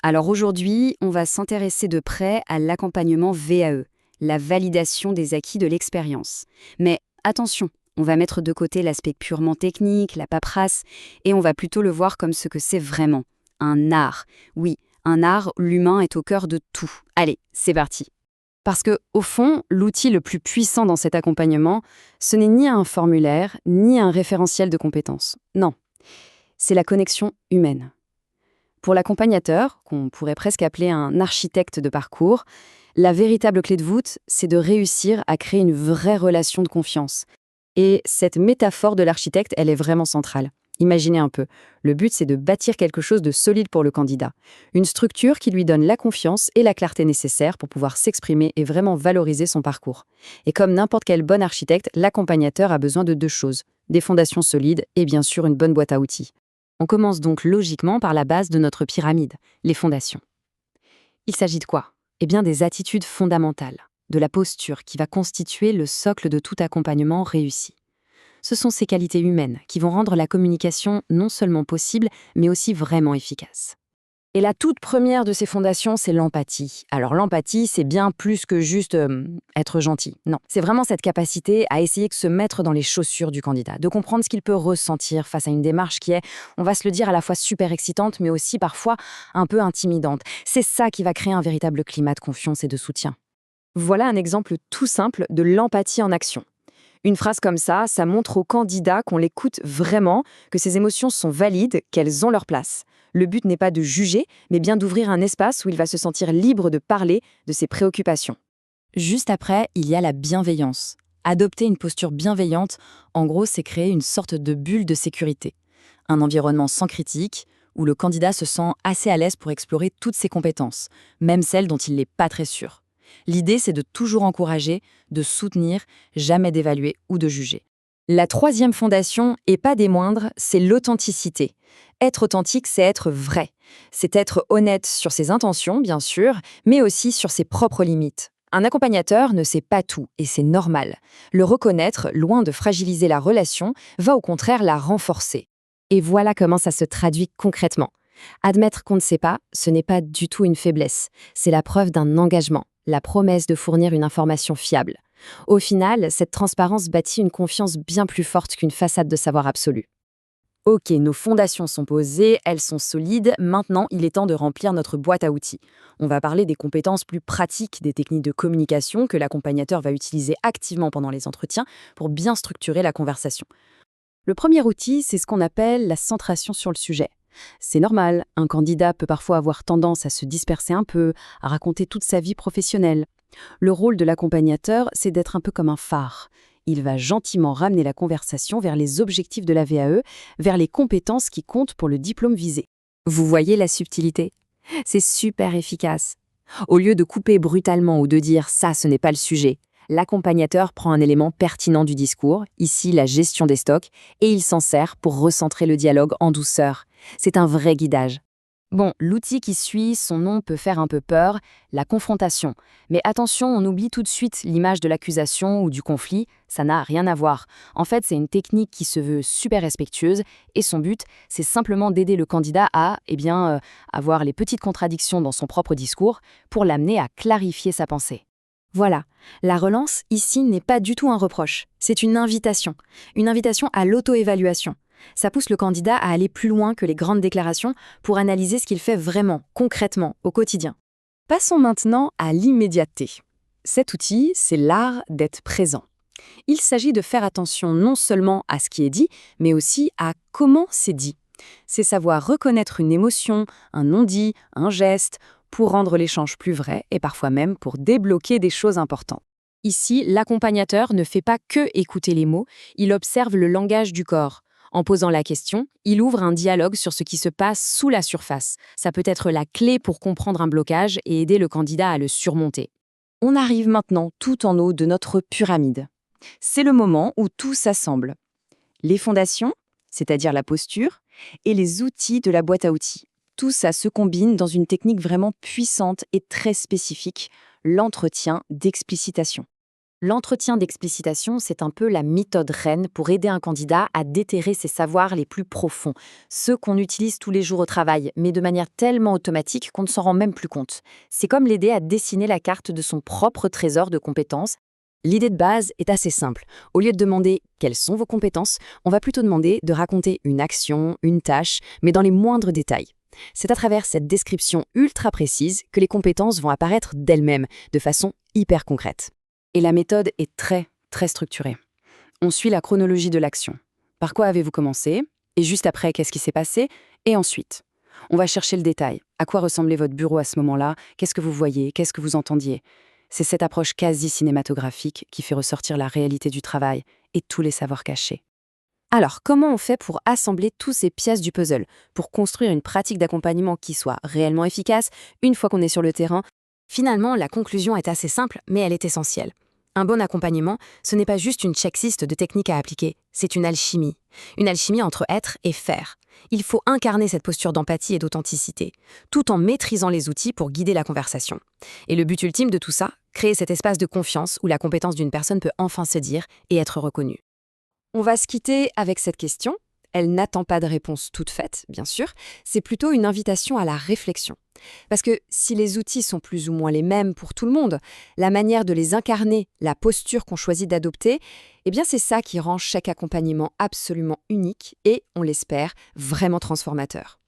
Alors aujourd'hui, on va s'intéresser de près à l'accompagnement VAE, la validation des acquis de l'expérience. Mais attention, on va mettre de côté l'aspect purement technique, la paperasse, et on va plutôt le voir comme ce que c'est vraiment, un art. Oui, un art, l'humain est au cœur de tout. Allez, c'est parti. Parce que, au fond, l'outil le plus puissant dans cet accompagnement, ce n'est ni un formulaire, ni un référentiel de compétences. Non, c'est la connexion humaine. Pour l'accompagnateur, qu'on pourrait presque appeler un architecte de parcours, la véritable clé de voûte, c'est de réussir à créer une vraie relation de confiance. Et cette métaphore de l'architecte, elle est vraiment centrale. Imaginez un peu, le but c'est de bâtir quelque chose de solide pour le candidat. Une structure qui lui donne la confiance et la clarté nécessaires pour pouvoir s'exprimer et vraiment valoriser son parcours. Et comme n'importe quel bon architecte, l'accompagnateur a besoin de deux choses, des fondations solides et bien sûr une bonne boîte à outils. On commence donc logiquement par la base de notre pyramide, les fondations. Il s'agit de quoi? Eh bien des attitudes fondamentales, de la posture qui va constituer le socle de tout accompagnement réussi. Ce sont ces qualités humaines qui vont rendre la communication non seulement possible, mais aussi vraiment efficace. Et la toute première de ces fondations, c'est l'empathie. Alors l'empathie, c'est bien plus que juste être gentil. Non, c'est vraiment cette capacité à essayer de se mettre dans les chaussures du candidat, de comprendre ce qu'il peut ressentir face à une démarche qui est, on va se le dire, à la fois super excitante, mais aussi parfois un peu intimidante. C'est ça qui va créer un véritable climat de confiance et de soutien. Voilà un exemple tout simple de l'empathie en action. Une phrase comme ça montre au candidat qu'on l'écoute vraiment, que ses émotions sont valides, qu'elles ont leur place. Le but n'est pas de juger, mais bien d'ouvrir un espace où il va se sentir libre de parler de ses préoccupations. Juste après, il y a la bienveillance. Adopter une posture bienveillante, en gros, c'est créer une sorte de bulle de sécurité. Un environnement sans critique, où le candidat se sent assez à l'aise pour explorer toutes ses compétences, même celles dont il n'est pas très sûr. L'idée, c'est de toujours encourager, de soutenir, jamais d'évaluer ou de juger. La troisième fondation, et pas des moindres, c'est l'authenticité. Être authentique, c'est être vrai. C'est être honnête sur ses intentions, bien sûr, mais aussi sur ses propres limites. Un accompagnateur ne sait pas tout, et c'est normal. Le reconnaître, loin de fragiliser la relation, va au contraire la renforcer. Et voilà comment ça se traduit concrètement. Admettre qu'on ne sait pas, ce n'est pas du tout une faiblesse. C'est la preuve d'un engagement, la promesse de fournir une information fiable. Au final, cette transparence bâtit une confiance bien plus forte qu'une façade de savoir absolu. Ok, nos fondations sont posées, elles sont solides, maintenant il est temps de remplir notre boîte à outils. On va parler des compétences plus pratiques, des techniques de communication que l'accompagnateur va utiliser activement pendant les entretiens pour bien structurer la conversation. Le premier outil, c'est ce qu'on appelle la centration sur le sujet. C'est normal, un candidat peut parfois avoir tendance à se disperser un peu, à raconter toute sa vie professionnelle. Le rôle de l'accompagnateur, c'est d'être un peu comme un phare. Il va gentiment ramener la conversation vers les objectifs de la VAE, vers les compétences qui comptent pour le diplôme visé. Vous voyez la subtilité? C'est super efficace. Au lieu de couper brutalement ou de dire « ça, ce n'est pas le sujet », l'accompagnateur prend un élément pertinent du discours, ici la gestion des stocks, et il s'en sert pour recentrer le dialogue en douceur. C'est un vrai guidage. Bon, l'outil qui suit, son nom peut faire un peu peur, la confrontation. Mais attention, on oublie tout de suite l'image de l'accusation ou du conflit, ça n'a rien à voir. En fait, c'est une technique qui se veut super respectueuse et son but, c'est simplement d'aider le candidat à, avoir les petites contradictions dans son propre discours pour l'amener à clarifier sa pensée. Voilà, la relance, ici, n'est pas du tout un reproche, c'est une invitation à l'auto-évaluation. Ça pousse le candidat à aller plus loin que les grandes déclarations pour analyser ce qu'il fait vraiment, concrètement, au quotidien. Passons maintenant à l'immédiateté. Cet outil, c'est l'art d'être présent. Il s'agit de faire attention non seulement à ce qui est dit, mais aussi à comment c'est dit. C'est savoir reconnaître une émotion, un non-dit, un geste, pour rendre l'échange plus vrai et parfois même pour débloquer des choses importantes. Ici, l'accompagnateur ne fait pas que écouter les mots, il observe le langage du corps. En posant la question, il ouvre un dialogue sur ce qui se passe sous la surface. Ça peut être la clé pour comprendre un blocage et aider le candidat à le surmonter. On arrive maintenant tout en haut de notre pyramide. C'est le moment où tout s'assemble. Les fondations, c'est-à-dire la posture, et les outils de la boîte à outils. Tout ça se combine dans une technique vraiment puissante et très spécifique, l'entretien d'explicitation. L'entretien d'explicitation, c'est un peu la méthode reine pour aider un candidat à déterrer ses savoirs les plus profonds, ceux qu'on utilise tous les jours au travail, mais de manière tellement automatique qu'on ne s'en rend même plus compte. C'est comme l'aider à dessiner la carte de son propre trésor de compétences. L'idée de base est assez simple. Au lieu de demander quelles sont vos compétences, on va plutôt demander de raconter une action, une tâche, mais dans les moindres détails. C'est à travers cette description ultra précise que les compétences vont apparaître d'elles-mêmes, de façon hyper concrète. Et la méthode est très structurée. On suit la chronologie de l'action. Par quoi avez-vous commencé? Et juste après, qu'est-ce qui s'est passé? Et ensuite, on va chercher le détail. À quoi ressemblait votre bureau à ce moment-là? Qu'est-ce que vous voyez? Qu'est-ce que vous entendiez? C'est cette approche quasi cinématographique qui fait ressortir la réalité du travail et tous les savoirs cachés. Alors, comment on fait pour assembler toutes ces pièces du puzzle, pour construire une pratique d'accompagnement qui soit réellement efficace une fois qu'on est sur le terrain? Finalement, la conclusion est assez simple, mais elle est essentielle. Un bon accompagnement, ce n'est pas juste une checklist de techniques à appliquer, c'est une alchimie. Une alchimie entre être et faire. Il faut incarner cette posture d'empathie et d'authenticité, tout en maîtrisant les outils pour guider la conversation. Et le but ultime de tout ça, créer cet espace de confiance où la compétence d'une personne peut enfin se dire et être reconnue. On va se quitter avec cette question. Elle n'attend pas de réponse toute faite, bien sûr. C'est plutôt une invitation à la réflexion. Parce que si les outils sont plus ou moins les mêmes pour tout le monde, la manière de les incarner, la posture qu'on choisit d'adopter, eh bien c'est ça qui rend chaque accompagnement absolument unique et, on l'espère, vraiment transformateur.